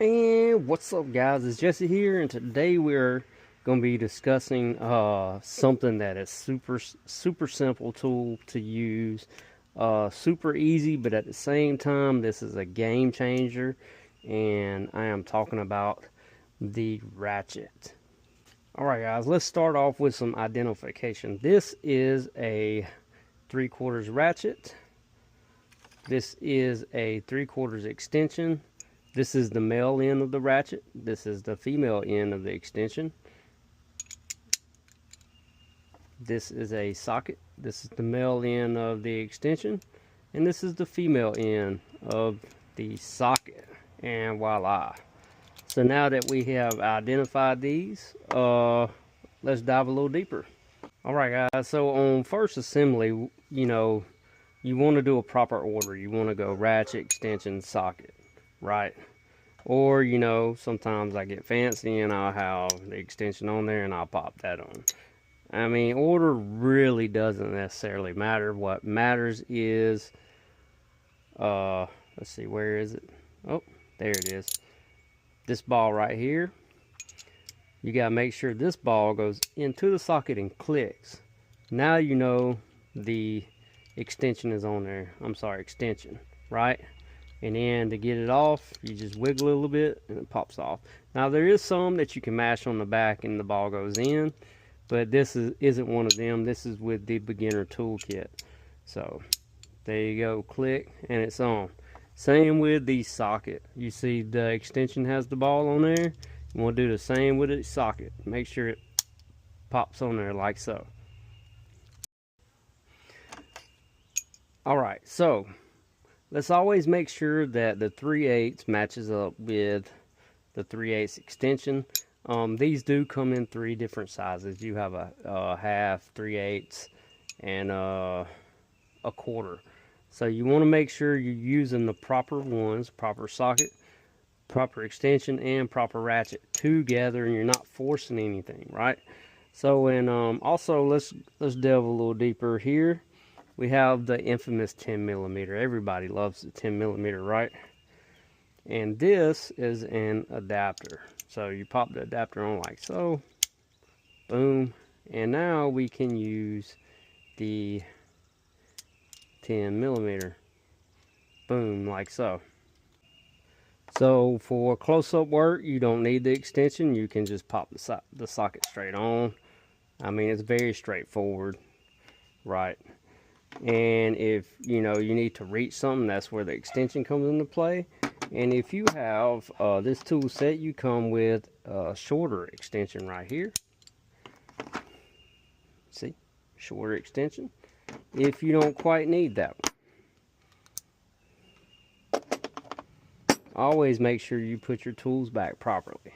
And what's up, guys? It's Jesse here, and today we're going to be discussing something that is super simple tool to use, super easy, but at the same time, this is a game changer, and I am talking about the Ratchet. All right, guys, let's start off with some identification. This is a 3/4 ratchet. This is a 3/4 extension. This is the male end of the ratchet. This is the female end of the extension. This is a socket. This is the male end of the extension. And this is the female end of the socket. And voila. So now that we have identified these, let's dive a little deeper. Alright, guys, so on first assembly, you want to do a proper order. You want to go ratchet, extension, socket, right? Or, sometimes I get fancy and I'll have the extension on there and I'll pop that on. I mean, order really doesn't necessarily matter. What matters is, let's see, where is it? Oh, there it is. This ball right here. You got to make sure this ball goes into the socket and clicks. Now you know the extension is on there. I'm sorry, extension, right? And then to get it off, you just wiggle a little bit and it pops off. Now there is some that you can mash on the back and the ball goes in, but this isn't one of them. This is with the beginner toolkit. So there you go, click and it's on. Same with the socket. You see the extension has the ball on there. You want to do the same with the socket. Make sure it pops on there like so. Alright, so let's always make sure that the 3/8 matches up with the 3/8 extension. These do come in 3 different sizes. You have a half, 3/8, and a quarter. So you want to make sure you're using the proper ones, proper socket, proper extension, and proper ratchet together, and you're not forcing anything, right? So, and also let's delve a little deeper here. We have the infamous 10mm. Everybody loves the 10mm, right? And this is an adapter. So you pop the adapter on like so. Boom. And now we can use the 10mm. Boom, like so. So for close-up work, you don't need the extension. You can just pop the socket straight on. I mean, it's very straightforward, right? And if you need to reach something, that's where the extension comes into play. And if you have this tool set, you come with a shorter extension right here. See, shorter extension if you don't quite need that one. Always make sure you put your tools back properly.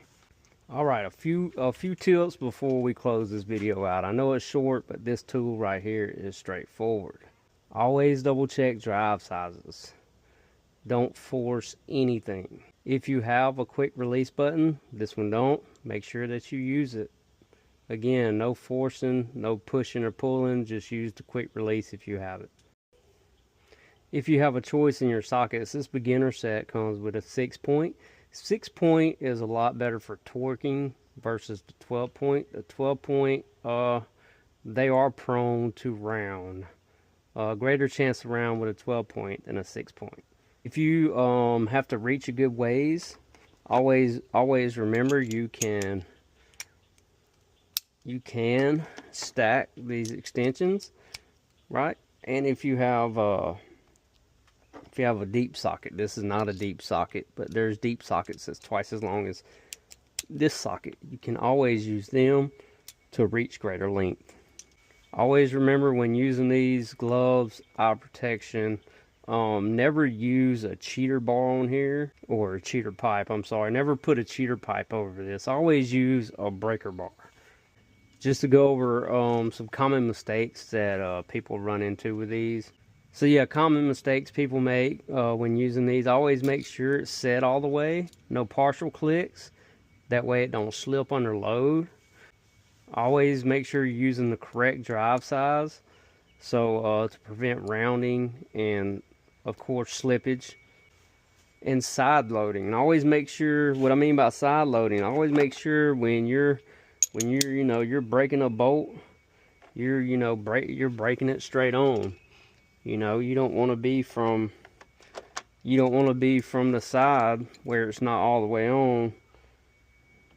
Alright, a few tips before we close this video out. I know it's short, but this tool right here is straightforward. Always double check drive sizes. Don't force anything. If you have a quick release button, this one don't, make sure that you use it. Again, no forcing, no pushing or pulling, just use the quick release if you have it. If you have a choice in your sockets, this beginner set comes with a 6-point. 6-point is a lot better for torquing versus the 12-point. The 12-point, they are prone to round. Greater chance to round with a 12-point than a 6-point. If you have to reach a good ways, always remember you can stack these extensions, right? And if you have a deep socket, this is not a deep socket, but there's deep sockets that's twice as long as this socket. You can always use them to reach greater length. Always remember when using these gloves, eye protection, never use a cheater bar on here, or a cheater pipe, I'm sorry. Never put a cheater pipe over this. Always use a breaker bar. Just to go over some common mistakes that people run into with these. So yeah, common mistakes people make when using these. Always make sure it's set all the way. No partial clicks. That way it don't slip under load. Always make sure you're using the correct drive size. So to prevent rounding and of course slippage. and side loading. And always make sure, what I mean by side loading, always make sure when you're you're breaking a bolt, you're breaking it straight on. You don't want to be from the side where it's not all the way on.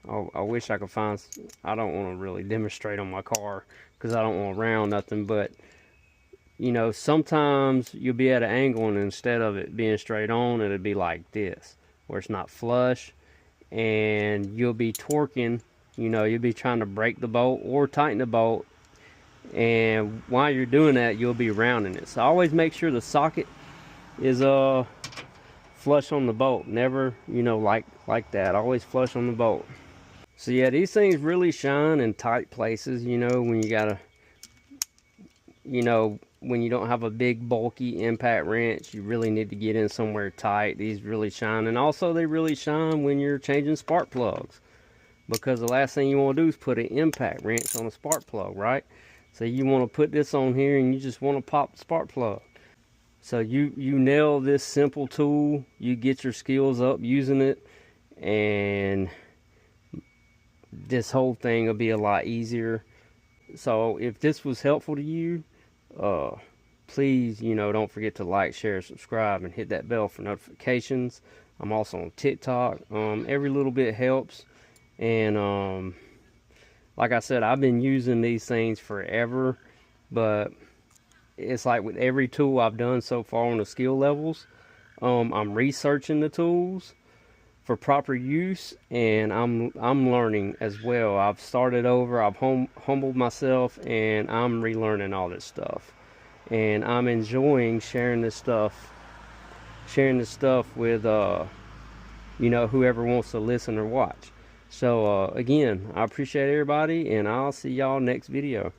I wish I could find, I don't want to really demonstrate on my car because I don't want to round nothing, but sometimes you'll be at an angle, and instead of it being straight on, it'll be like this, where it's not flush, and you'll be torquing, you'll be trying to break the bolt or tighten the bolt, and while you're doing that, you'll be rounding it. So always make sure the socket is flush on the bolt. Never, like that. Always flush on the bolt. So yeah, these things really shine in tight places, when you gotta, when you don't have a big bulky impact wrench, you really need to get in somewhere tight. These really shine. And also they really shine when you're changing spark plugs, because the last thing you want to do is put an impact wrench on a spark plug, right? So you want to put this on here and you just want to pop the spark plug. So you nail this simple tool, you get your skills up using it, and this whole thing will be a lot easier. So if this was helpful to you, please, don't forget to like, share, subscribe, and hit that bell for notifications. I'm also on TikTok. Every little bit helps. And like I said, I've been using these things forever, but it's like with every tool I've done so far on the skill levels, I'm researching the tools for proper use, and I'm learning as well. I've started over, I've humbled myself, and I'm relearning all this stuff. And I'm enjoying sharing this stuff with whoever wants to listen or watch. So again, I appreciate everybody, and I'll see y'all next video.